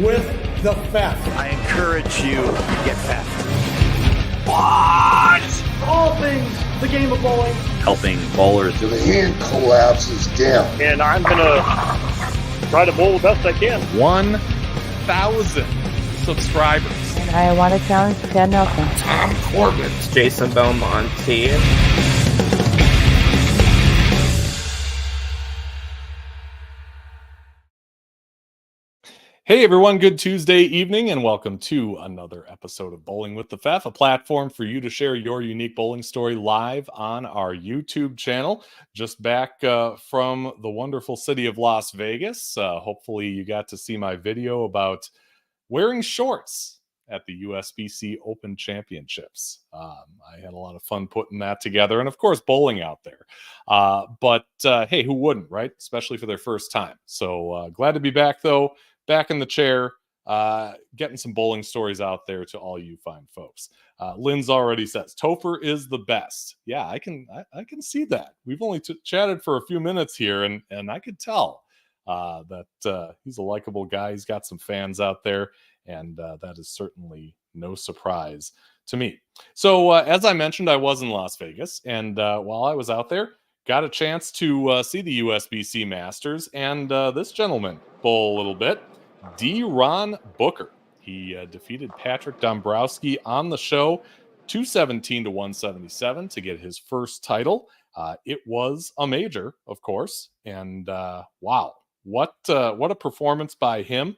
with the theft. I encourage you to get fast. What? All things the game of bowling. Helping bowlers. So the hand collapses down. And I'm going to try to bowl the best I can. 1,000 subscribers. And I want to challenge Ted Nelson. Tom Corbett. Jason Belmonte. Hey everyone, good Tuesday evening and welcome to another episode of Bowling with the Pfaff, a platform for you to share your unique bowling story live on our YouTube channel. Just back from the wonderful city of Las Vegas. Hopefully you got to see my video about wearing shorts at the USBC Open Championships. I had a lot of fun putting that together and of course bowling out there. But hey, who wouldn't, right? Especially for their first time. So glad to be back though. Back in the chair, getting some bowling stories out there to all you fine folks. Lynn's already says Topher is the best. Yeah, I can see that. We've only chatted for a few minutes here, and I could tell that he's a likable guy. He's got some fans out there, and that is certainly no surprise to me. So as I mentioned, I was in Las Vegas, and while I was out there, got a chance to see the USBC Masters, and this gentleman bowl a little bit. D-Ron Booker. He defeated Patrick Dombrowski on the show, 217 to 177 to get his first title. It was a major, of course, and wow, what a performance by him.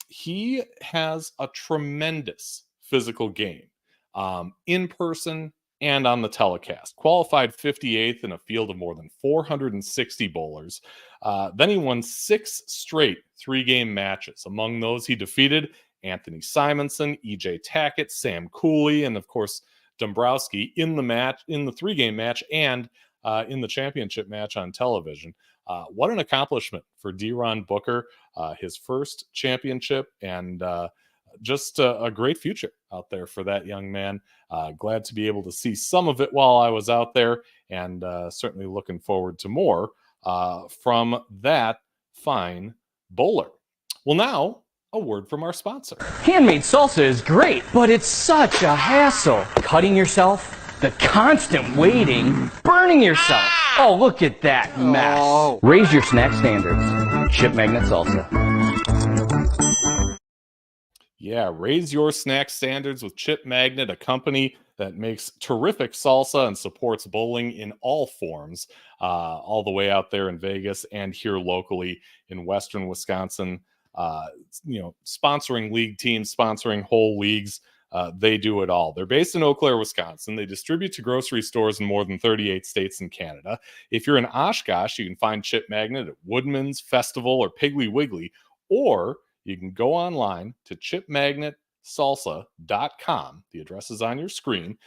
He has a tremendous physical game in person and on the telecast. Qualified 58th in a field of more than 460 bowlers. Then he won 6 straight 3-game matches. Among those, he defeated Anthony Simonson, EJ Tackett, Sam Cooley, and of course, Dombrowski in the 3-game match and in the championship match on television. What an accomplishment for D-Ron Booker. His first championship and just a great future out there for that young man. Glad to be able to see some of it while I was out there, and certainly looking forward to more from that fine bowler. Well, now a word from our sponsor. Handmade salsa is great, but it's such a hassle. Cutting yourself, the constant waiting, burning yourself. Oh, look at that mess. Raise your snack standards. Chip Magnet Salsa. Yeah, raise your snack standards with Chip Magnet, a company that makes terrific salsa and supports bowling in all forms, all the way out there in Vegas and here locally in Western Wisconsin. Sponsoring league teams, sponsoring whole leagues. They do it all. They're based in Eau Claire, Wisconsin. They distribute to grocery stores in more than 38 states and Canada. If you're in Oshkosh, you can find Chip Magnet at Woodman's, Festival, or Piggly Wiggly, or you can go online to chipmagnetsalsa.com. The address is on your screen.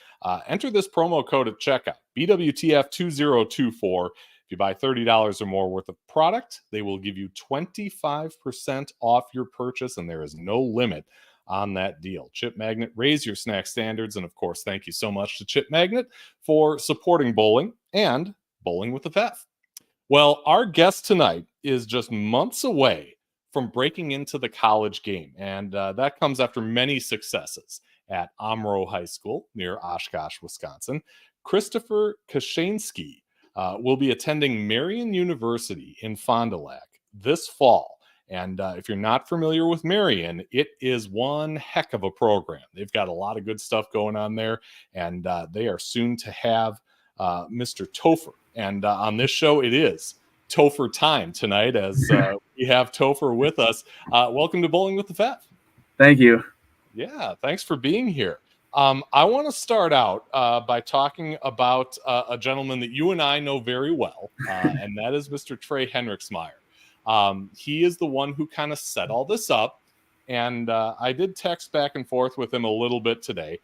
Enter this promo code at checkout, BWTF2024. If you buy $30 or more worth of product, they will give you 25% off your purchase, and there is no limit on that deal. Chip Magnet, raise your snack standards. And of course, thank you so much to Chip Magnet for supporting bowling and Bowling with the Pfaff. Well, our guest tonight is just months away from breaking into the college game. And that comes after many successes at Omro High School near Oshkosh, Wisconsin. Christopher Cieszynski will be attending Marian University in Fond du Lac this fall. And if you're not familiar with Marian, it is one heck of a program. They've got a lot of good stuff going on there, and they are soon to have Mr. Topher. And on this show, it is Topher time tonight as we have Topher with us. Welcome to Bowling with the Pfaff. Thank you. Yeah, thanks for being here. I want to start out by talking about a gentleman that you and I know very well, and that is Mr. Trey Henriksmeyer. He is the one who kind of set all this up, and I did text back and forth with him a little bit today.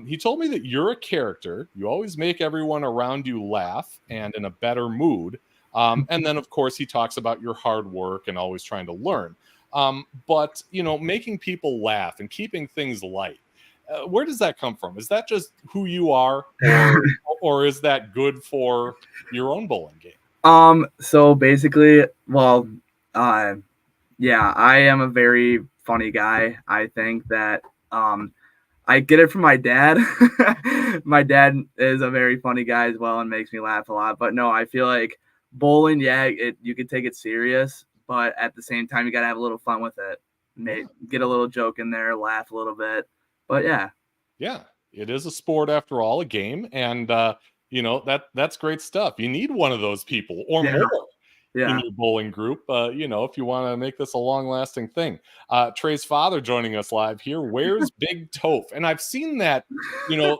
He told me that you're a character. You always make everyone around you laugh and in a better mood. And then, of course, he talks about your hard work and always trying to learn. But, making people laugh and keeping things light. Where does that come from? Is that just who you are, or is that good for your own bowling game? So basically, Yeah, I am a very funny guy. I think that I get it from my dad. My dad is a very funny guy as well and makes me laugh a lot. But no, I feel like bowling, you could take it serious, but at the same time, you got to have a little fun with it. Get a little joke in there, laugh a little bit. But yeah. Yeah, it is a sport after all, a game, and that's great stuff. You need one of those people or Yeah. more in Yeah. your bowling group, if you want to make this a long-lasting thing. Trey's father joining us live here. Where's Big Toph? And I've seen that,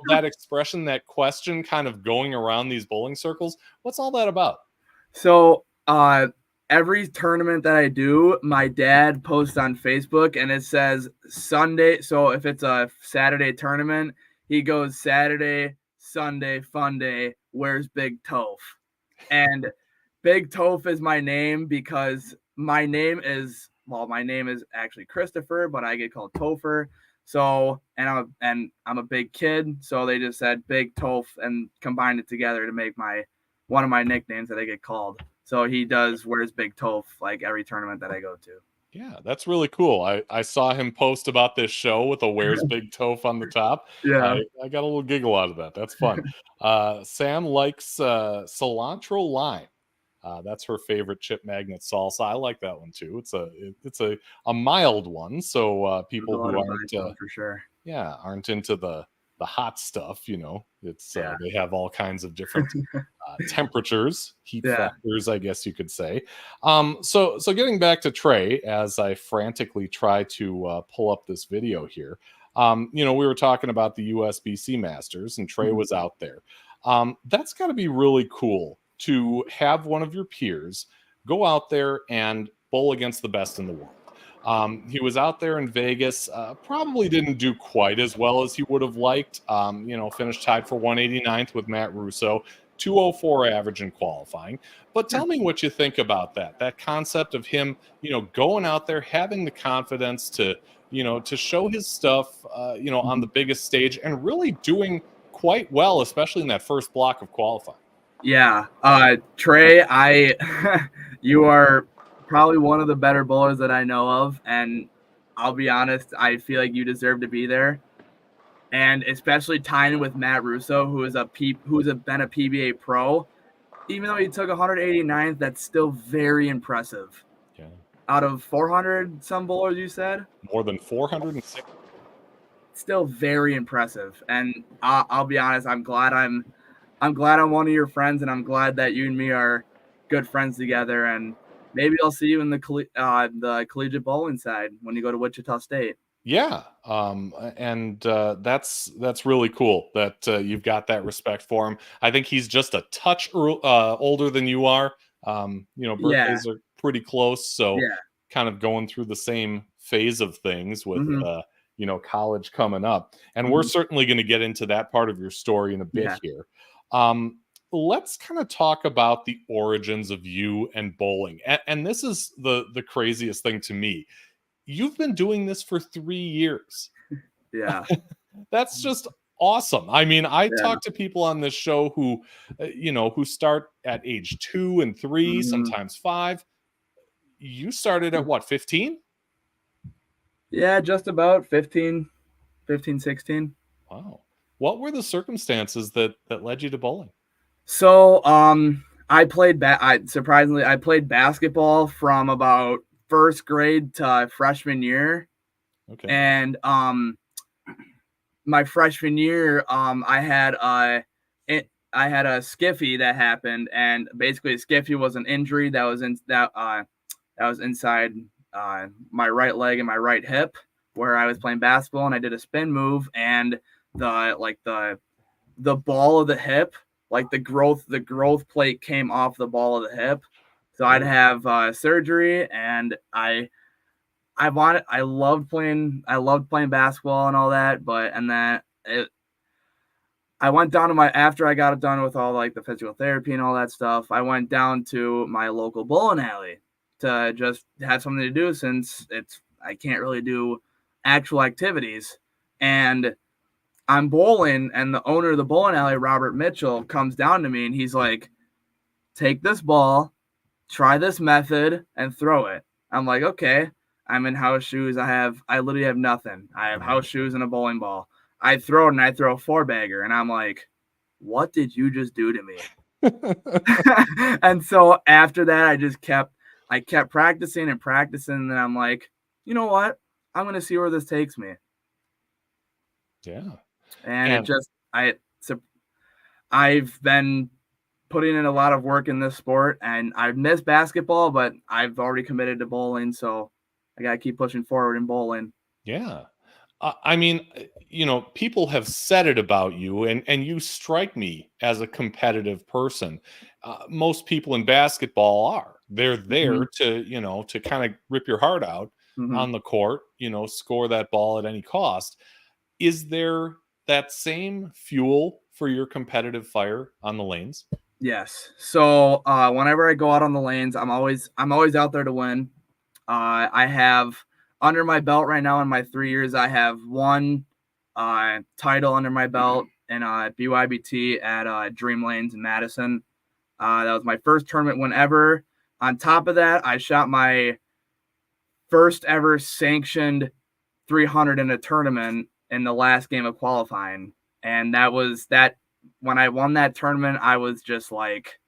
that expression, that question kind of going around these bowling circles. What's all that about? So every tournament that I do, my dad posts on Facebook and it says Sunday. So if it's a Saturday tournament, he goes Saturday, Sunday, fun day. Where's Big Toph? And Big Toph is my name because my name is actually Christopher, but I get called Topher. So and I'm a big kid, so they just said Big Toph and combined it together to make one of my nicknames that I get called. So he does Where's Big Toph like every tournament that I go to. Yeah, that's really cool. I saw him post about this show with a Where's Big Toph on the top. Yeah. I got a little giggle out of that. That's fun. Sam likes cilantro lime. That's her favorite chip magnet salsa. I like that one too. It's a mild one, so people who aren't for sure. Yeah, aren't into the hot stuff, it's they have all kinds of different temperatures, heat factors, I guess you could say. So getting back to Trey, as I frantically try to pull up this video here, we were talking about the USBC Masters, and Trey was out there. That's got to be really cool to have one of your peers go out there and bowl against the best in the world. He was out there in Vegas, probably didn't do quite as well as he would have liked. Finished tied for 189th with Matt Russo, 204 average in qualifying. But tell me what you think about that concept of him, going out there, having the confidence to show his stuff, on the biggest stage and really doing quite well, especially in that first block of qualifying. Yeah. Trey, you are probably one of the better bowlers that I know of, and I'll be honest, I feel like you deserve to be there. And especially tying with Matt Russo, who's been a PBA pro, even though he took 189th, that's still very impressive. Yeah. Out of 400 some bowlers, you said? More than 406. Still very impressive. And I'll be honest, I'm glad I'm one of your friends, and I'm glad that you and me are good friends together. And maybe I'll see you in the collegiate bowling side when you go to Wichita State. Yeah, and that's really cool that you've got that respect for him. I think he's just a touch older than you are. Birthdays are pretty close, so kind of going through the same phase of things with college coming up. And we're certainly going to get into that part of your story in a bit here. Let's kind of talk about the origins of you and bowling. And this is the craziest thing to me. You've been doing this for 3 years. Yeah. That's just awesome. I mean, I talk to people on this show who start at age 2 and 3, sometimes 5. You started at what, 15? Yeah, just about 15, 16. Wow. What were the circumstances that led you to bowling? So, I played basketball from about first grade to freshman year. Okay. And my freshman year, I had a skiffy that happened, and basically a skiffy was an injury that was inside my right leg and my right hip, where I was playing basketball, and I did a spin move, and the ball of the hip, like the growth plate came off the ball of the hip. So I'd have surgery, and I loved playing basketball and all that, I went down to after I got done with all like the physical therapy and all that stuff, I went down to my local bowling alley to just have something to do, since I can't really do actual activities. And I'm bowling, and the owner of the bowling alley, Robert Mitchell, comes down to me, and he's like, "Take this ball, try this method, and throw it." I'm like, okay, I'm in house shoes. I literally have nothing. I have house shoes and a bowling ball. I throw it and I throw a 4-bagger, and I'm like, what did you just do to me? And so after that, I kept practicing and practicing, and then I'm like, you know what? I'm gonna see where this takes me. Yeah. And I've been putting in a lot of work in this sport, and I've missed basketball, but I've already committed to bowling, so I gotta keep pushing forward in bowling. Yeah. I mean, people have said it about you, and you strike me as a competitive person. Most people in basketball are. They're there to kind of rip your heart out on the court, score that ball at any cost. Is there that same fuel for your competitive fire on the lanes? Yes. So whenever I go out on the lanes, I'm always out there to win. I have under my belt right now in my 3 years, I have one title under my belt in BYBT at Dream Lanes in Madison. That was my first tournament win ever. On top of that, I shot my first ever sanctioned 300 in a tournament in the last game of qualifying. And that was that. When I won that tournament, I was just like,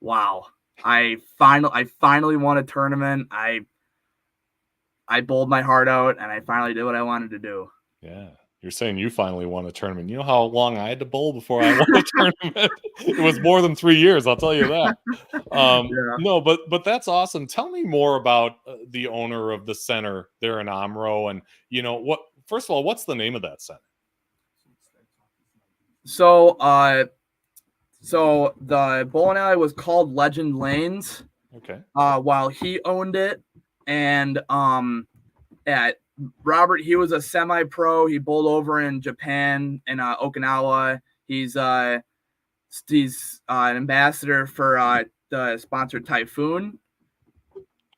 wow. I finally won a tournament. I bowled my heart out, and I finally did what I wanted to do. Yeah. You're saying you finally won a tournament. You know how long I had to bowl before I won a tournament? It was more than 3 years, I'll tell you that. Yeah. No, but that's awesome. Tell me more about the owner of the center there in Omro, and first of all, what's the name of that center? So the bowling alley was called Legend Lanes. Okay. While he owned it, and Robert, he was a semi-pro. He bowled over in Japan in Okinawa. He's an ambassador for the sponsored Typhoon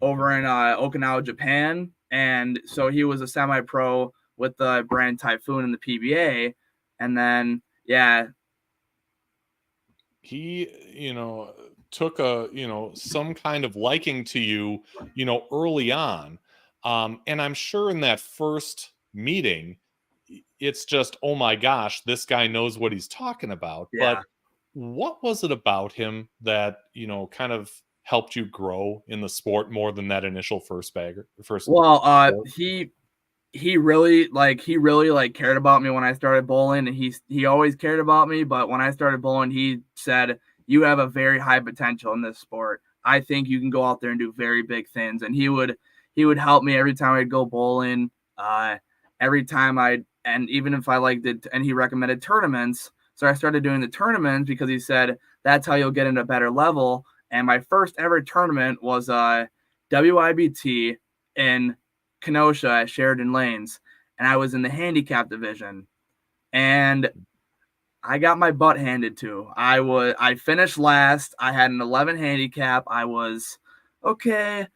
over in Okinawa, Japan. And so he was a semi-pro with the brand Typhoon in the PBA. And then, yeah. He, took some kind of liking to you, early on. And I'm sure in that first meeting, it's just, oh my gosh, this guy knows what he's talking about. Yeah. But what was it about him that, kind of helped you grow in the sport more than that initial first bagger? Well, he really cared about me when I started bowling, and he always cared about me. But when I started bowling, he said, you have a very high potential in this sport. I think you can go out there and do very big things. And he would help me every time I'd go bowling. Every time and even if I and he recommended tournaments. So I started doing the tournaments because he said, that's how you'll get into a better level. And my first ever tournament was WIBT in Kenosha at Sheridan Lanes. And I was in the handicap division. And I got my butt handed to. I finished last. I had an 11 handicap. I was okay.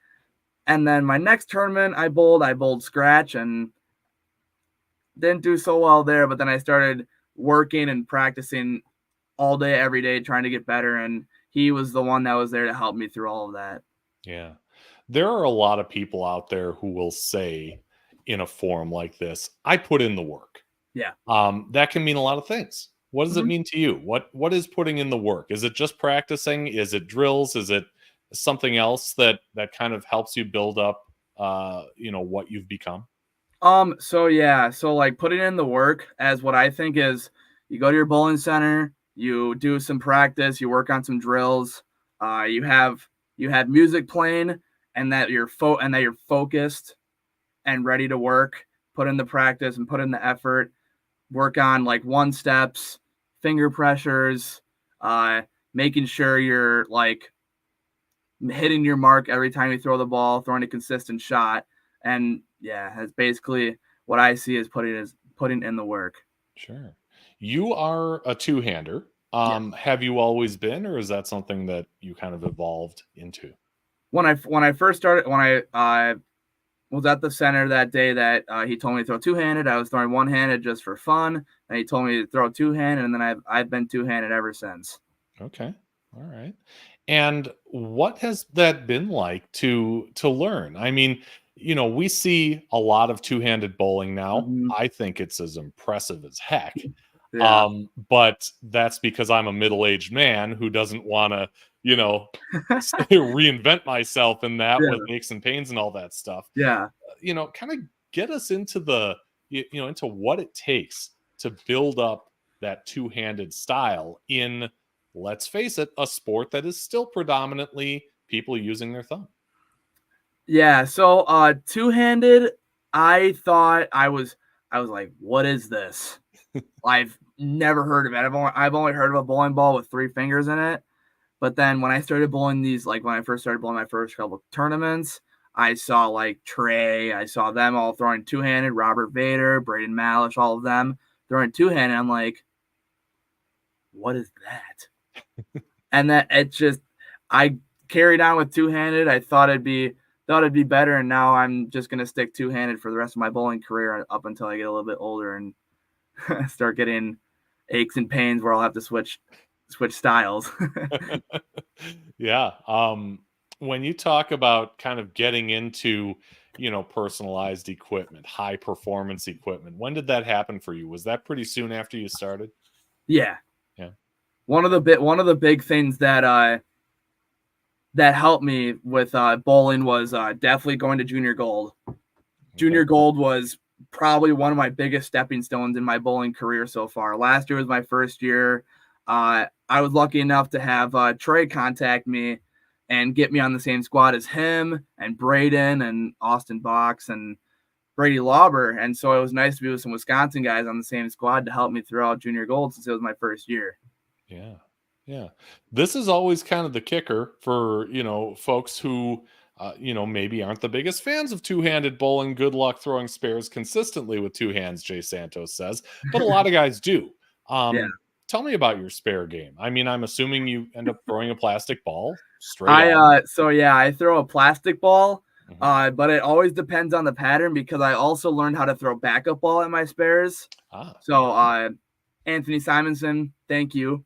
And then my next tournament, I bowled scratch and didn't do so well there. But then I started working and practicing all day, every day, trying to get better. And he was the one that was there to help me through all of that. Yeah. There are a lot of people out there who will say in a forum like this, I put in the work. Yeah. That can mean a lot of things. What does it mean to you? What is putting in the work? Is it just practicing? Is it drills? Is it something else that kind of helps you build up, what you've become? So like putting in the work as what I think is you go to your bowling center, you do some practice, you work on some drills, you have music playing, and that you're focused and ready to work, put in the practice and put in the effort, work on like one steps, finger pressures, making sure you're like hitting your mark every time you throw the ball, throwing a consistent shot. And yeah, that's basically what I see as putting in the work. Sure. You are a two-hander. Have you always been, or is that something that you kind of evolved into? When I first started, when I was at the center that day that he told me to throw two-handed, I was throwing one-handed just for fun, and he told me to throw two-handed, and then I've been two-handed ever since. Okay. All right. And what has that been like to learn? I mean, we see a lot of two-handed bowling now. Mhm. I think it's as impressive as heck. Yeah. But that's because I'm a middle-aged man who doesn't want to, reinvent myself in that Yeah. with aches and pains and all that stuff. Yeah. Kind of get us into into what it takes to build up that two-handed style in, let's face it, a sport that is still predominantly people using their thumb. Yeah, so two-handed, I thought I was like, what is this? I've never heard of it. I've only heard of a bowling ball with 3 fingers in it. But then when I started bowling these, like when I first started bowling my first couple tournaments, I saw like Trey, I saw them all throwing two-handed, Robert Vader, Braden Malish, all of them throwing two-handed. I'm like, what is that? And that it just, I carried on with two-handed. I thought it'd be better, and now I'm just gonna stick two-handed for the rest of my bowling career up until I get a little bit older and start getting aches and pains where I'll have to switch styles. Yeah. When you talk about kind of getting into, personalized equipment, high performance equipment, when did that happen for you? Was that pretty soon after you started? Yeah. Yeah. One of the big things that that helped me with bowling was definitely going to junior gold. Junior gold was probably one of my biggest stepping stones in my bowling career so far. Last year was my first year. I was lucky enough to have Trey contact me and get me on the same squad as him and Braden and Austin Box and Brady Lauber. And so it was nice to be with some Wisconsin guys on the same squad to help me throughout junior gold since it was my first year. Yeah. Yeah. This is always kind of the kicker for, folks who, maybe aren't the biggest fans of two-handed bowling. Good luck throwing spares consistently with two hands, Jay Santos says. But a lot of guys do. Yeah. Tell me about your spare game. I mean, I'm assuming you end up throwing a plastic ball straight on. I throw a plastic ball, Mhm. but it always depends on the pattern because I also learned how to throw backup ball at my spares. So Anthony Simonson, thank you.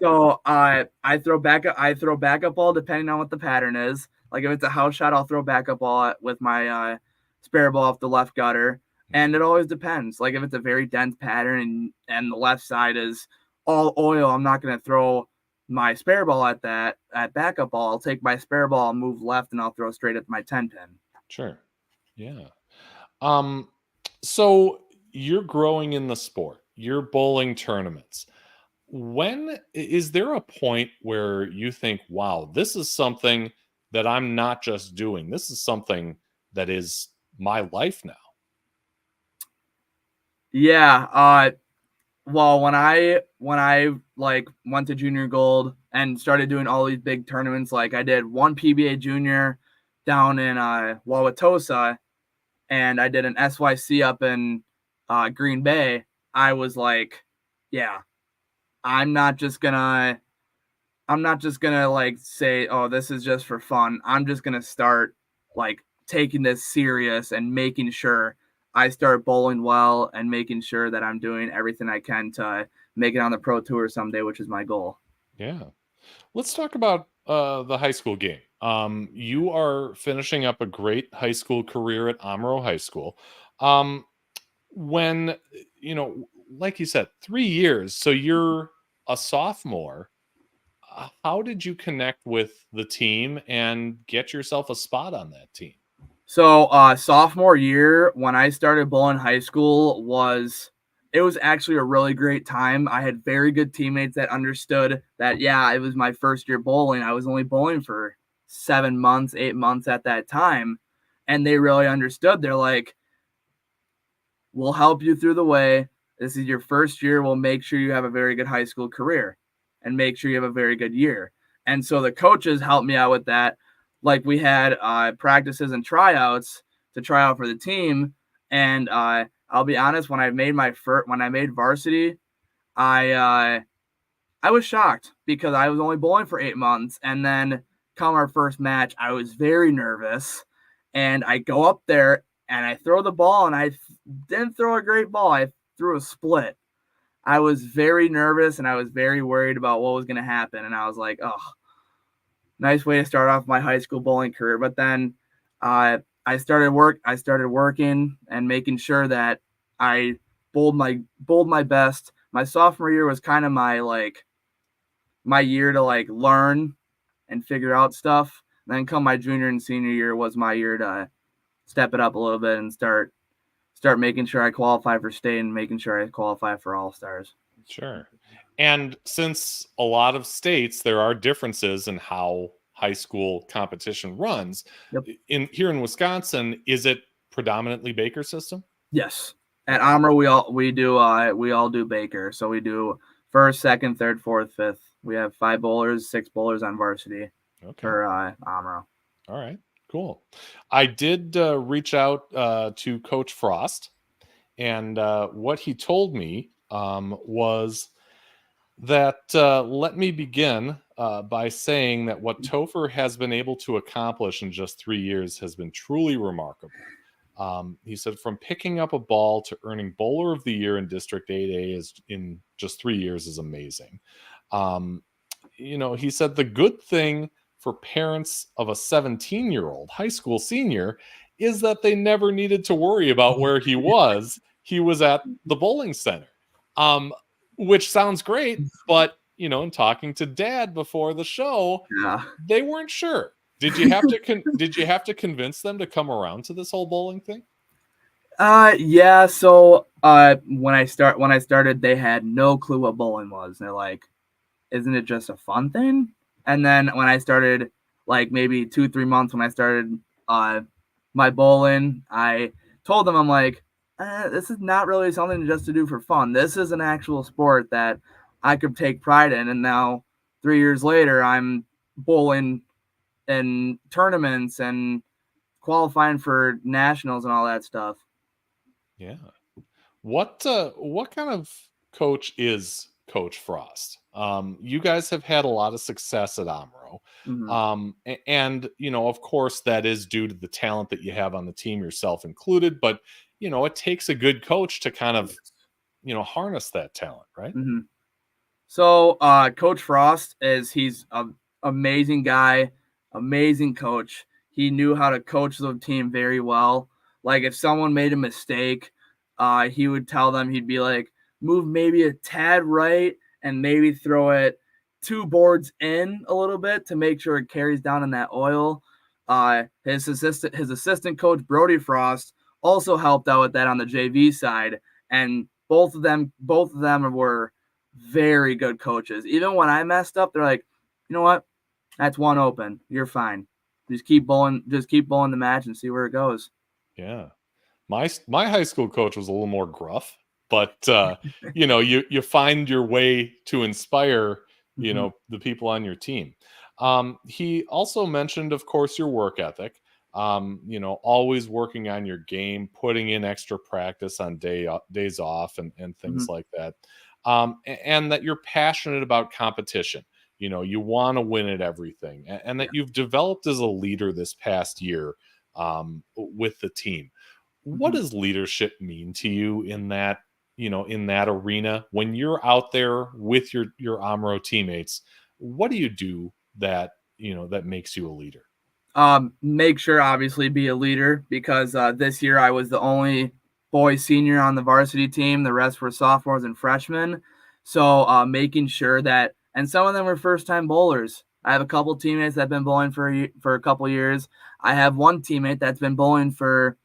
So I throw backup ball depending on what the pattern is. Like if it's a house shot, I'll throw backup ball with my spare ball off the left gutter. And it always depends. Like if it's a very dense pattern and the left side is all oil, I'm not going to throw my spare ball at backup ball. I'll take my spare ball, move left, and I'll throw straight at my 10 pin. Sure. Yeah. So you're growing in the sport. You're bowling tournaments. When is there a point where you think, wow, this is something that I'm not just doing? This is something that is my life now. Yeah. Well, when I like went to junior gold and started doing all these big tournaments, like I did one PBA junior down in Wauwatosa, and I did an SYC up in Green Bay. I was like, yeah, I'm not just gonna like say, oh, this is just for fun. I'm just gonna start like taking this serious and making sure I start bowling well and making sure that I'm doing everything I can to make it on the pro tour someday, which is my goal. Yeah. Let's talk about the high school game. You are finishing up a great high school career at Omro High School. When, like you said, 3 years, so you're a sophomore. How did you connect with the team and get yourself a spot on that team? So sophomore year, when I started bowling high school, was actually a really great time. I had very good teammates that understood that, yeah, it was my first year bowling. I was only bowling for 7 months, 8 months at that time. And they really understood. They're like, we'll help you through the way. This is your first year. We'll make sure you have a very good high school career and make sure you have a very good year. And so the coaches helped me out with that. Like we had practices and tryouts to try out for the team. And I'll be honest, when I made varsity, I was shocked because I was only bowling for 8 months. And then come our first match, I was very nervous. And I go up there and I throw the ball, and I didn't throw a great ball. I threw a split. I was very nervous and I was very worried about what was going to happen. And I was like, oh, nice way to start off my high school bowling career. But then I started working and making sure that I bowled my best. My sophomore year was kind of my year to learn and figure out stuff. And then come my junior and senior year was my year to step it up a little bit and start making sure I qualify for state and making sure I qualify for All-Stars. Sure. And since a lot of states, there are differences in how high school competition runs. Yep. Here in Wisconsin, is it predominantly Baker system? Yes. At Omro, we all do Baker. So we do first, second, third, fourth, fifth. We have 5 bowlers, 6 bowlers on varsity for Omro. All right, cool. I did reach out to Coach Frost, and what he told me was that let me begin by saying that what Topher has been able to accomplish in just 3 years has been truly remarkable. He said from picking up a ball to earning Bowler of the Year in District 8A is in just 3 years is amazing. He said the good thing for parents of a 17-year-old high school senior is that they never needed to worry about where he was. He was at the bowling center, which sounds great. But, in talking to Dad before the show, they weren't sure. Did you have to convince them to come around to this whole bowling thing? Yeah. So when I started, they had no clue what bowling was. They're like, isn't it just a fun thing? And then when I started, maybe 2-3 months when I started my bowling, I told them, I'm like, this is not really something just to do for fun. This is an actual sport that I could take pride in. And now 3 years later, I'm bowling in tournaments and qualifying for nationals and all that stuff. Yeah. What kind of coach is Coach Frost? You guys have had a lot of success at Omro. Mm-hmm. And, of course, that is due to the talent that you have on the team, yourself included. But, it takes a good coach to kind of, harness that talent, right? Mm-hmm. So Coach Frost he's an amazing guy, amazing coach. He knew how to coach the team very well. Like if someone made a mistake, he would tell them, he'd be like, move maybe a tad right and maybe throw it 2 boards in a little bit to make sure it carries down in that oil. His assistant coach, Brody Frost, also helped out with that on the JV side. And both of them were very good coaches. Even when I messed up, they're like, you know what? That's 1 open. You're fine. Just keep bowling the match and see where it goes. Yeah. My high school coach was a little more gruff, but you find your way to inspire, the people on your team. He also mentioned, of course, your work ethic, always working on your game, putting in extra practice on days off and things like that. And that you're passionate about competition. You want to win at everything, and that you've developed as a leader this past year with the team. What does leadership mean to you in that, in that arena when you're out there with your Omro teammates? What do you do that, that makes you a leader? Make sure, obviously, be a leader because this year I was the only boy senior on the varsity team. The rest were sophomores and freshmen. So making sure that, and some of them were first-time bowlers. I have a couple teammates that have been bowling for a couple years. I have one teammate that's been bowling for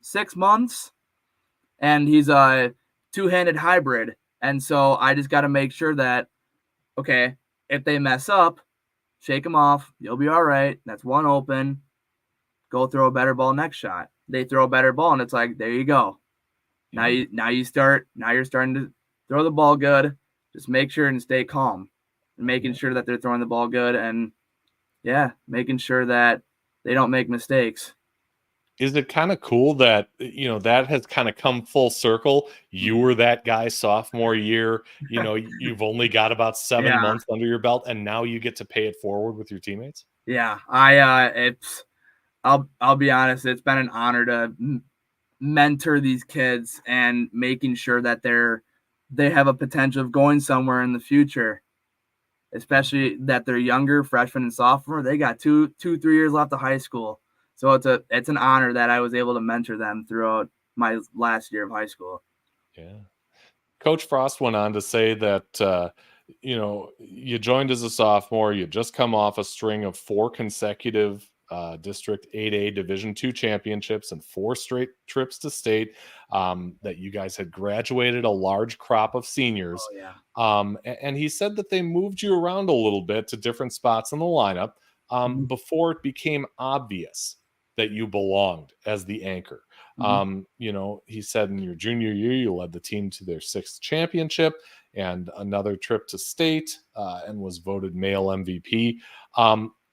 6 months, and he's a 2-handed hybrid. And so I just got to make sure that, okay, if they mess up, shake them off. You'll be all right. That's 1 open. Go throw a better ball next shot. They throw a better ball, and it's like, there you go. Now you're starting to throw the ball good. Just make sure and stay calm. And making sure that they're throwing the ball good and, making sure that they don't make mistakes. Is it kind of cool that, that has kind of come full circle? You were that guy sophomore year, you've only got about 7 months under your belt, and now you get to pay it forward with your teammates? Yeah, I'll be honest, it's been an honor to mentor these kids and making sure that they have a potential of going somewhere in the future. especially that they're younger, freshman and sophomore. They got 3 years left of high school. So it's an honor that I was able to mentor them throughout my last year of high school. Yeah. Coach Frost went on to say that, you joined as a sophomore. You just come off a string of 4 consecutive District 8A Division II championships and 4 straight trips to state, that you guys had graduated a large crop of seniors. Oh, yeah. And he said that they moved you around a little bit to different spots in the lineup before it became obvious that you belonged as the anchor. He said in your junior year, you led the team to their 6th championship and another trip to state, and was voted male MVP.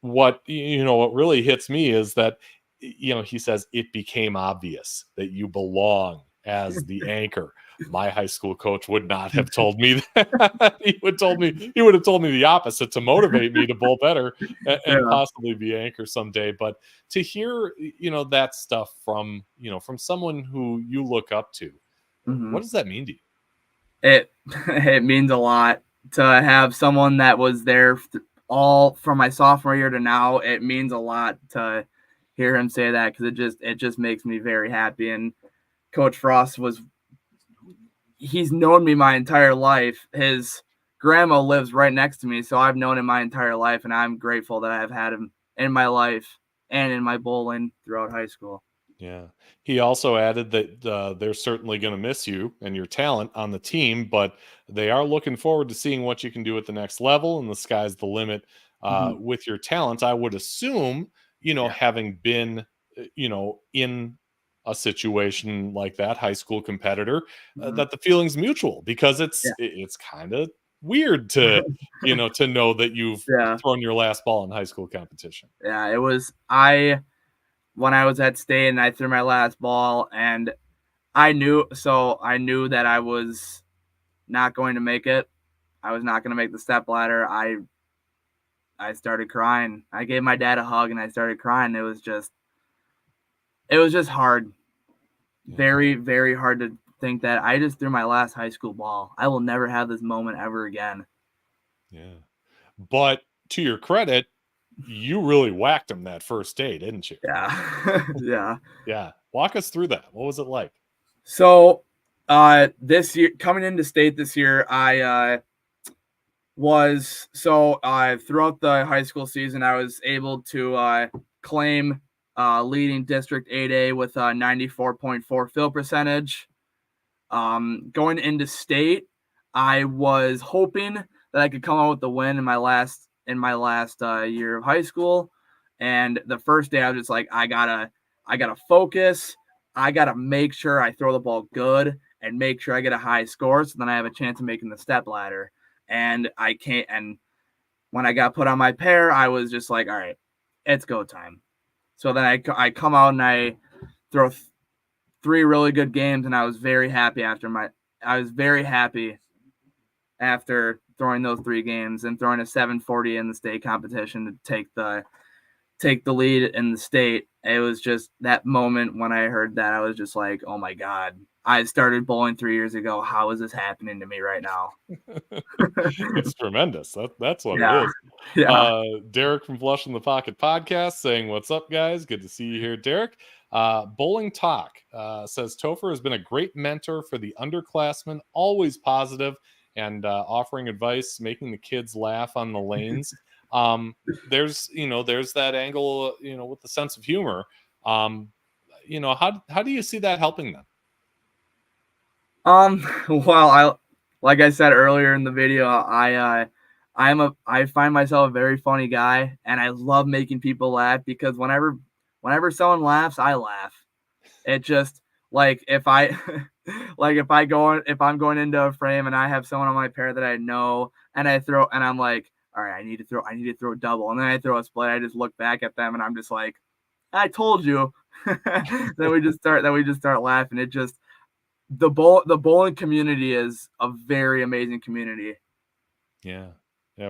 What really hits me is that, he says it became obvious that you belong as the anchor. My high school coach would not have told me that. He would have told me the opposite to motivate me to bowl better and possibly be anchor someday. But to hear, that stuff from someone who you look up to, what does that mean to you? It means a lot to have someone that was there all from my sophomore year to now. It means a lot to hear him say that, because it just makes me very happy. And Coach Frost he's known me my entire life. His grandma lives right next to me, so I've known him my entire life, and I'm grateful that I've had him in my life and in my bowling throughout high school. Yeah. He also added that they're certainly going to miss you and your talent on the team, but they are looking forward to seeing what you can do at the next level, and the sky's the limit with your talent. I would assume, having been, in a situation like that, high school competitor, that the feeling's mutual, because it's kind of weird to, to know that you've thrown your last ball in high school competition. Yeah, it was, when I was at state and I threw my last ball, and I knew that I was not going to make it. I was not going to make the step ladder. I started crying. I gave my dad a hug and I started crying. It was just hard. Very, very hard to think that I just threw my last high school ball. I will never have this moment ever again. Yeah. But to your credit, you really whacked him that first day, didn't you? Yeah. Yeah. Walk us through that. What was it like? So, this year, coming into state this year, throughout the high school season, I was able to claim leading District 8A with a 94.4 fill percentage. Going into state, I was hoping that I could come out with the win in my last year of high school. And the first day I was just like, I gotta focus. I gotta make sure I throw the ball good and make sure I get a high score, so then I have a chance of making the step ladder. And I can't. And when I got put on my pair, I was just like, all right, it's go time. So then I come out and I throw 3 really good games, and I was very happy after throwing those 3 games and throwing a 740 in the state competition to take the lead in the state. It was just that moment when I heard that, I was just like, oh my God, I started bowling 3 years ago. How is this happening to me right now? It's tremendous. That's what Yeah. it is. Yeah. Derek from Flush in the Pocket podcast saying, what's up, guys? Good to see you here, Derek. Bowling Talk says Topher has been a great mentor for the underclassmen, always positive and offering advice, making the kids laugh on the lanes. There's that angle, with the sense of humor. How do you see that helping them? Well, like I said earlier in the video, I find myself a very funny guy, and I love making people laugh, because whenever someone laughs, I laugh. It just, like, if I'm going into a frame and I have someone on my pair that I know, and I'm like, all right, I need to throw a double, and then I throw a split. I just look back at them and I'm just like, I told you. Then we just start laughing. It just, the bowling community is a very amazing community. Yeah,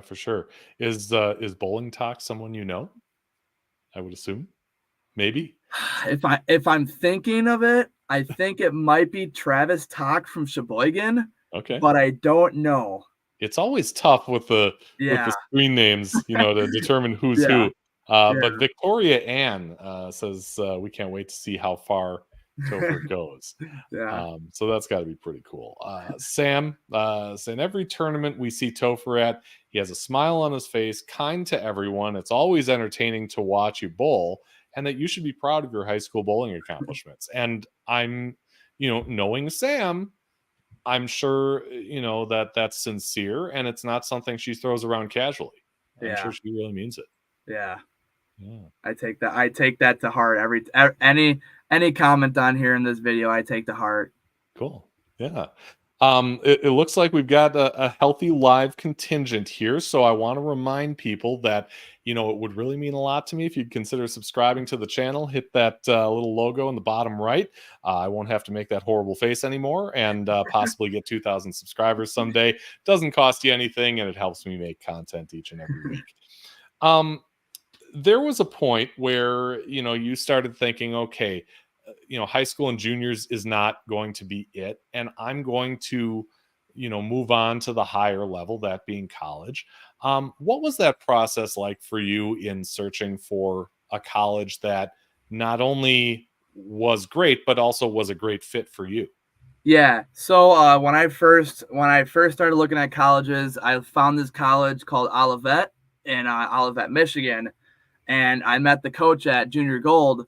for sure. Is Bowling Talk someone you know? I would assume, maybe. If I'm thinking of it, I think it might be Travis Talk from Sheboygan. Okay, but I don't know. It's always tough with the Yeah. screen names, to determine who's Yeah. who. But Victoria Ann says we can't wait to see how far Topher goes. Yeah. So that's got to be pretty cool. Sam saying every tournament we see Topher at, he has a smile on his face, kind to everyone. It's always entertaining to watch you bowl, and that you should be proud of your high school bowling accomplishments. And I'm, knowing Sam, I'm sure, that that's sincere and it's not something she throws around casually. I'm sure she really means it. Yeah. Yeah. I take that to heart. Any comment on here in this video, I take to heart. Cool. Yeah. It looks like we've got a healthy live contingent here. So I want to remind people that, it would really mean a lot to me if you'd consider subscribing to the channel. Hit that little logo in the bottom right. I won't have to make that horrible face anymore and possibly get 2,000 subscribers someday. Doesn't cost you anything, and it helps me make content each and every week. There was a point where, you started thinking, okay, high school and juniors is not going to be it. And I'm going to, move on to the higher level, that being college. What was that process like for you in searching for a college that not only was great, but also was a great fit for you? Yeah. So when I first started looking at colleges, I found this college called Olivet in Olivet, Michigan. And I met the coach at Junior Gold.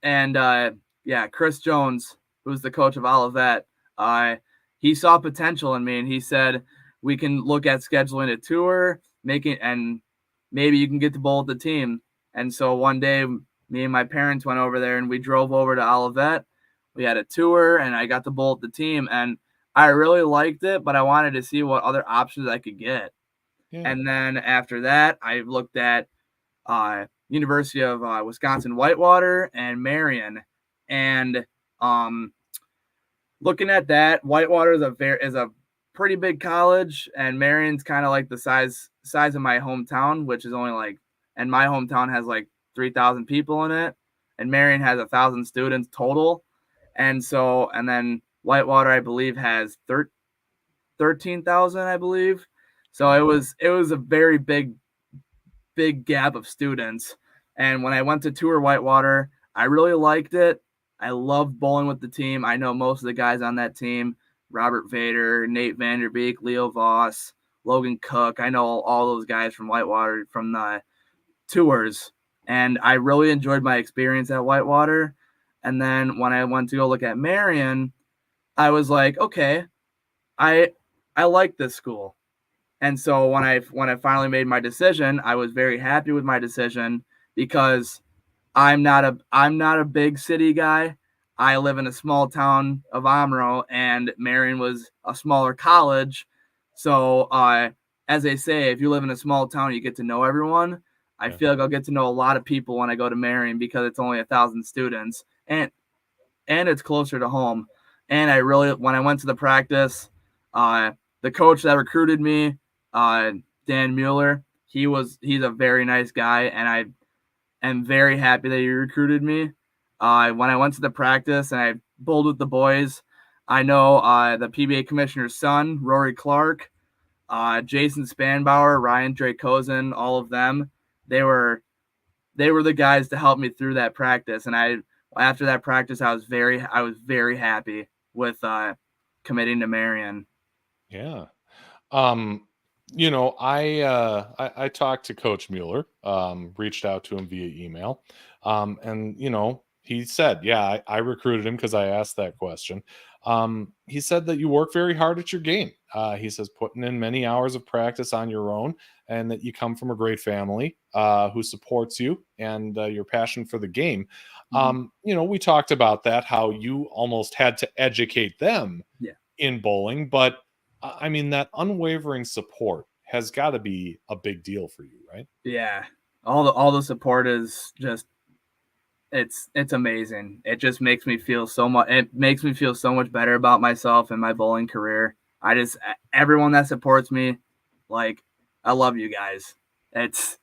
And Chris Jones, who's the coach of Olivet, he saw potential in me, and he said, we can look at scheduling a tour, and maybe you can get to bowl with the team. And so one day, me and my parents went over there, and we drove over to Olivet. We had a tour, and I got to bowl with the team, and I really liked it, but I wanted to see what other options I could get. Yeah. And then after that, I looked at University of Wisconsin-Whitewater and Marian, and looking at that, Whitewater is a pretty big college, and Marian's kind of like the size of my hometown, which is only and my hometown has 3,000 people in it, and Marian has 1,000 students total, and then Whitewater, I believe, has 13,000, I believe. So it was a very big gap of students. And when I went to tour Whitewater, I really liked it. I loved bowling with the team. I know most of the guys on that team: Robert Vader, Nate Vanderbeek, Leo Voss, Logan Cook. I know all those guys from Whitewater from the tours. And I really enjoyed my experience at Whitewater. And then when I went to go look at Marian, I was like, okay, I like this school. And so when I finally made my decision, I was very happy with my decision, because I'm not a big city guy. I live in a small town of Omro, and Marian was a smaller college. So as they say, if you live in a small town, you get to know everyone. I feel like I'll get to know a lot of people when I go to Marian, because it's only 1,000 students, and it's closer to home. And when I went to the practice, the coach that recruited me, Dan Mueller, he's a very nice guy, and I am very happy that he recruited me. When I went to the practice and I bowled with the boys, I know the PBA commissioner's son, Rory Clark, Jason Spanbauer, Ryan Dracozen, all of them. They were the guys to help me through that practice. And after that practice, I was very happy with committing to Marian. Yeah. I talked to Coach Mueller, reached out to him via email. And he said, yeah, I recruited him because I asked that question. He said that you work very hard at your game. He says putting in many hours of practice on your own, and that you come from a great family who supports you and your passion for the game. We talked about that, how you almost had to educate them in bowling, but I mean, that unwavering support has got to be a big deal for you, right? Yeah. All the support is just, it's amazing. It just makes me feel so much. It makes me feel so much better about myself and my bowling career. Everyone that supports me, I love you guys. It's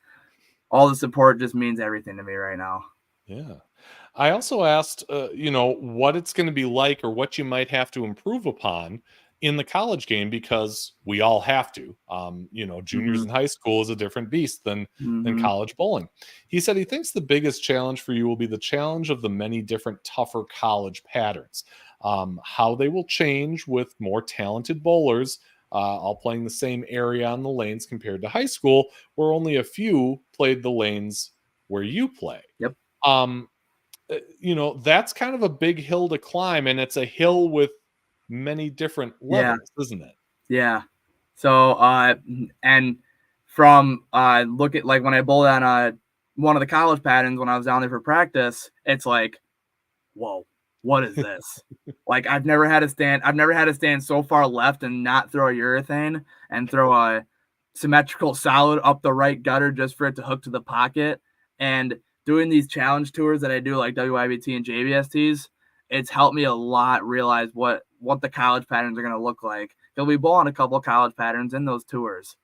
all the support just means everything to me right now. Yeah. I also asked, what it's going to be like, or what you might have to improve upon in the college game because we all have to. Juniors in high school is a different beast than college bowling. He said he thinks the biggest challenge for you will be the challenge of the many different tougher college patterns, how they will change with more talented bowlers all playing the same area on the lanes compared to high school, where only a few played the lanes where you play. Yep. That's kind of a big hill to climb, and it's a hill with many different levels, isn't it? Yeah. So, and from look at like when I bowled on one of the college patterns when I was down there for practice, it's like, whoa, what is this? Like I've never had to stand so far left and not throw a urethane and throw a symmetrical solid up the right gutter just for it to hook to the pocket. And doing these challenge tours that I do, like WIBT and JBSTs, it's helped me a lot realize what the college patterns are going to look like. Because we bowl on a couple of college patterns in those tours.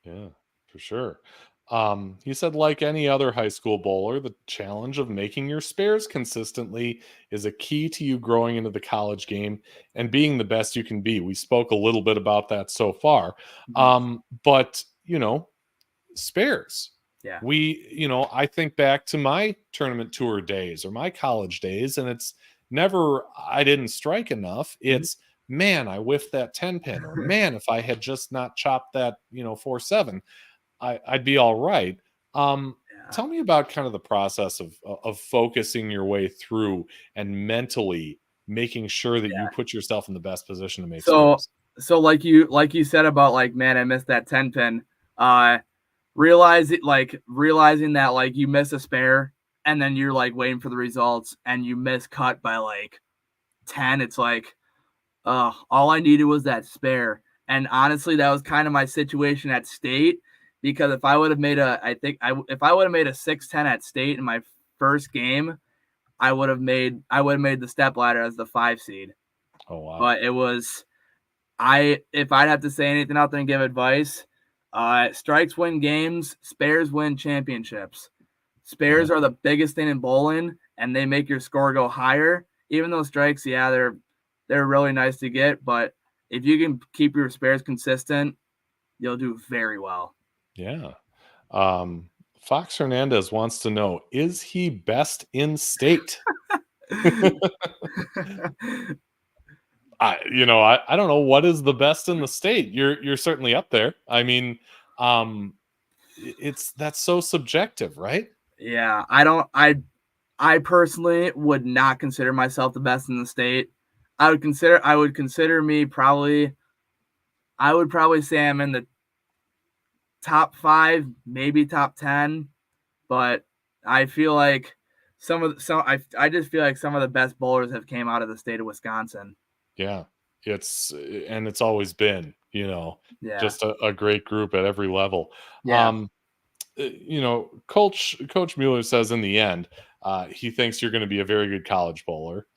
Yeah, for sure. He said, like any other high school bowler, the challenge of making your spares consistently is a key to you growing into the college game and being the best you can be. We spoke a little bit about that so far. But, spares. Yeah. I think back to my tournament tour days or my college days, and it's never, I didn't strike enough. It's, man, I whiffed that 10 pin, or man, if I had just not chopped that, 4-7, I'd be all right. Tell me about kind of the process of focusing your way through and mentally making sure that you put yourself in the best position to make spares. So like you said about like, man, I missed that 10 pin, realizing that like you miss a spare and then you're like waiting for the results and you miss cut by like 10. It's like, all I needed was that spare. And honestly, that was kind of my situation at state, because if I would have made a 6-10 at state in my first game, I would have made the step ladder as the 5 seed. Oh wow. But it was, if I'd have to say anything out there and give advice, strikes win games, spares win championships. Spares are the biggest thing in bowling, and they make your score go higher. Even though strikes, they're really nice to get, but if you can keep your spares consistent, you'll do very well. Yeah. Fox Hernandez wants to know, is he best in state? I don't know what is the best in the state. You're certainly up there. I mean, that's so subjective, right? Yeah, I personally would not consider myself the best in the state. I would consider me probably, I would probably say I'm in the top 5, maybe top 10, but I feel like I just feel like some of the best bowlers have came out of the state of Wisconsin. Yeah, it's always been, just a great group at every level. Yeah. Coach Mueller says in the end, he thinks you're going to be a very good college bowler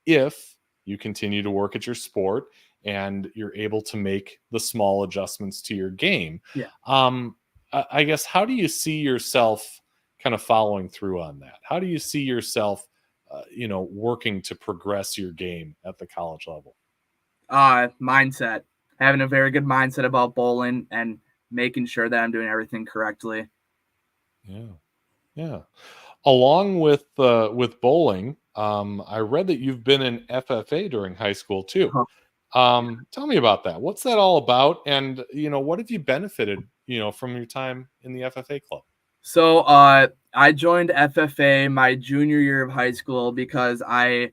if you continue to work at your sport and you're able to make the small adjustments to your game. Yeah. I guess, how do you see yourself kind of following through on that? How do you see yourself, working to progress your game at the college level? Mindset, having a very good mindset about bowling and making sure that I'm doing everything correctly. Yeah. Along with bowling, I read that you've been in FFA during high school too. Tell me about that. What's that all about? And, what have you benefited, from your time in the FFA club? So, I joined FFA my junior year of high school because I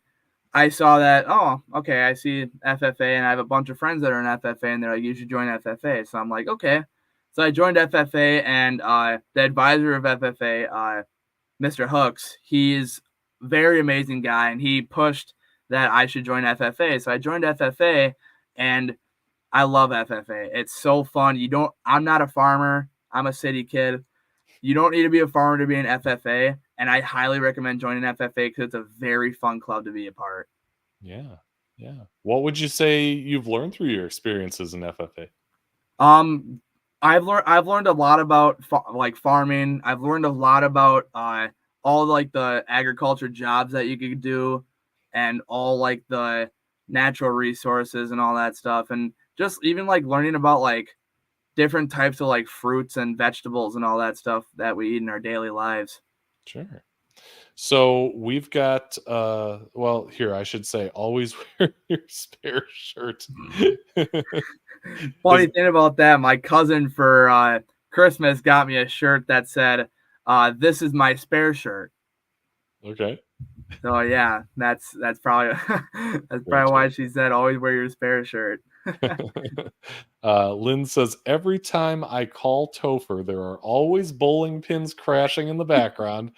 saw that, oh, okay, I see FFA and I have a bunch of friends that are in FFA and they're like, you should join FFA. So I'm like, okay. So I joined FFA, and the advisor of FFA, Mr. Hooks, he's a very amazing guy, and he pushed that I should join FFA. So I joined FFA, and I love FFA. It's so fun. I'm not a farmer. I'm a city kid. You don't need to be a farmer to be in FFA, and I highly recommend joining FFA because it's a very fun club to be a part. Yeah. What would you say you've learned through your experiences in FFA? I've learned a lot about farming. I've learned a lot about all like the agriculture jobs that you could do, and all like the natural resources and all that stuff, and just even like learning about like different types of like fruits and vegetables and all that stuff that we eat in our daily lives. Sure. So we've got well, here I should say always wear your spare shirt. Funny thing about that, my cousin for Christmas got me a shirt that said, "This is my spare shirt." Okay. So yeah, that's probably that's probably why she said always wear your spare shirt. Lynn says every time I call Topher, there are always bowling pins crashing in the background.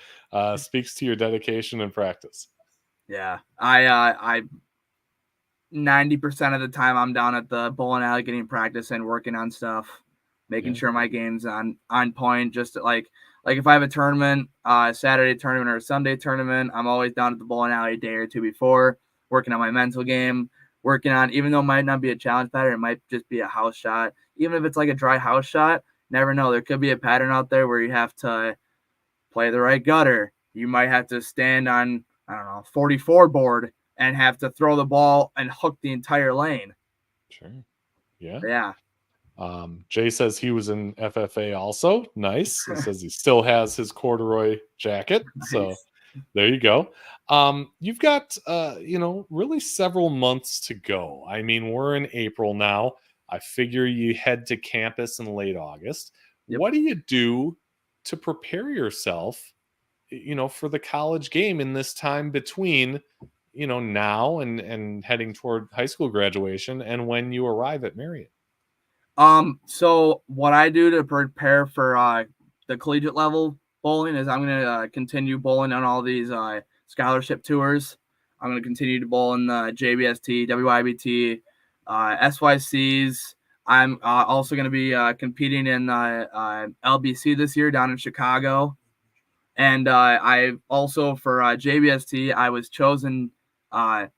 Speaks to your dedication and practice. Yeah, I 90% of the time I'm down at the bowling alley getting practice and working on stuff, making sure my game's on point. Just like if I have a tournament, Saturday tournament or a Sunday tournament, I'm always down at the bowling alley a day or two before, working on my mental game, working on, even though it might not be a challenge pattern, it might just be a house shot. Even if it's like a dry house shot, never know. There could be a pattern out there where you have to play the right gutter. You might have to stand on, 44 board and have to throw the ball and hook the entire lane. Sure. Yeah. Yeah. Jay says he was in FFA also. Nice. He says he still has his corduroy jacket. Nice. So there you go. You've got, really several months to go. I mean, we're in April now. I figure you head to campus in late August. Yep. What do you do to prepare yourself, for the college game in this time between, now and heading toward high school graduation and when you arrive at Marian? So what I do to prepare for the collegiate level bowling is I'm going to continue bowling on all these scholarship tours. I'm going to continue to bowl in the JBST, WIBT, SYCs. I'm also going to be competing in LBC this year down in Chicago. And I also, for JBST, I was chosen by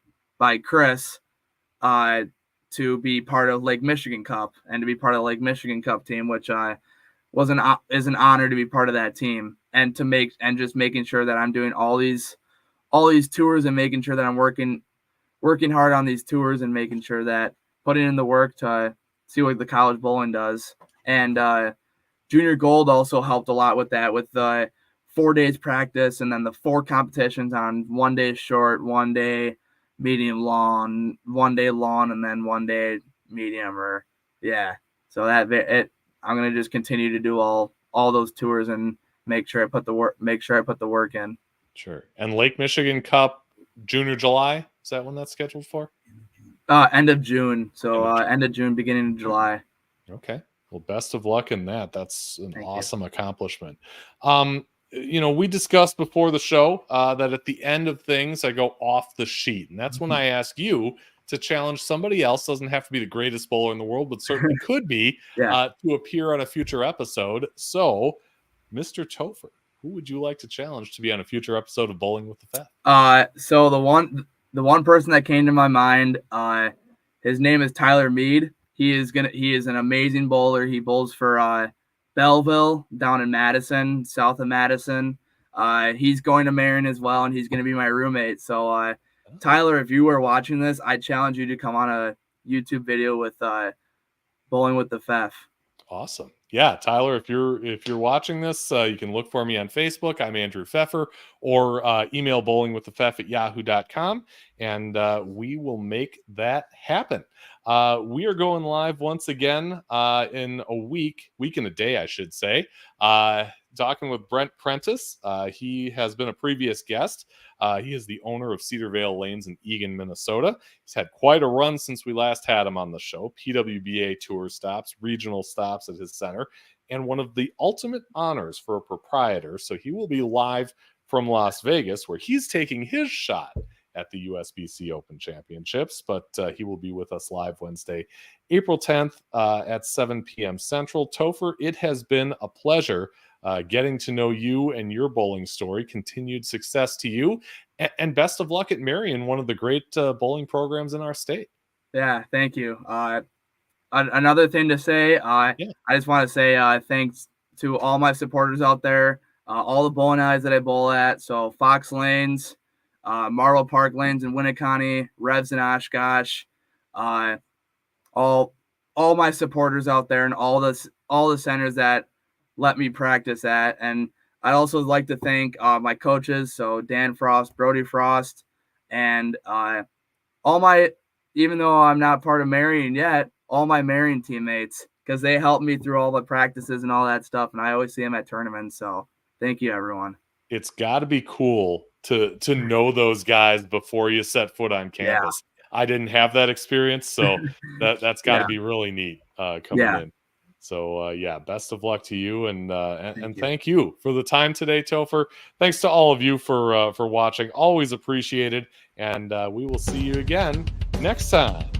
Chris to be part of Lake Michigan Cup and to be part of the Lake Michigan Cup team, which is an honor to be part of that team and just making sure that I'm doing all these tours and making sure that I'm working hard on these tours and making sure that putting in the work to see what the college bowling does. And Junior Gold also helped a lot with that, with the 4 days practice and then the 4 competitions on 1 day short, 1 day medium long, 1 day long, and then 1 day medium. So I'm gonna just continue to do all those tours and make sure I put the work in. Sure. And Lake Michigan Cup, June or July, is that when that's scheduled for? End of June. So end of June, beginning of July. Okay. Well, best of luck in that. That's an awesome accomplishment. We discussed before the show that at the end of things, I go off the sheet. And that's when I ask you to challenge somebody else. Doesn't have to be the greatest bowler in the world, but certainly could be to appear on a future episode. So, Mr. Topher, who would you like to challenge to be on a future episode of Bowling with the Fat? So the one person that came to my mind, his name is Tyler Mead. He is an amazing bowler. He bowls for Belleville down in Madison, south of Madison. He's going to Marian as well, and he's going to be my roommate. So, Tyler, if you were watching this, I challenge you to come on a YouTube video with Bowling with the Fef. Awesome. Yeah, Tyler, if you're watching this, you can look for me on Facebook. I'm Andrew Pfeffer, or email bowlingwiththefef@yahoo.com, and we will make that happen. We are going live once again in a week and a day, I should say, talking with Brent Prentice. He has been a previous guest. He is the owner of Cedar Vale Lanes in Eagan, Minnesota. He's had quite a run since we last had him on the show. PWBA tour stops, regional stops at his center, and one of the ultimate honors for a proprietor. So he will be live from Las Vegas, where he's taking his shot at the USBC Open Championships, but he will be with us live Wednesday, April 10th at 7 p.m. Central. Topher, it has been a pleasure getting to know you and your bowling story. Continued success to you, and best of luck at Marian, one of the great bowling programs in our state. Yeah, thank you. Another thing to say, I just want to say thanks to all my supporters out there, all the bowling alleys that I bowl at. So Fox Lanes, Marlow Park Lanes in Winneconne, Revs in Oshkosh, all my supporters out there, and all the centers that let me practice at. And I'd also like to thank my coaches, so Dan Frost, Brody Frost, and even though I'm not part of Marian yet, all my Marian teammates, because they helped me through all the practices and all that stuff, and I always see them at tournaments. So thank you, everyone. It's got to be cool to know those guys before you set foot on campus. Yeah. I didn't have that experience, so that's got to be really neat coming in. So best of luck to you, and thank you for the time today, Topher. Thanks to all of you for watching. Always appreciated, and we will see you again next time.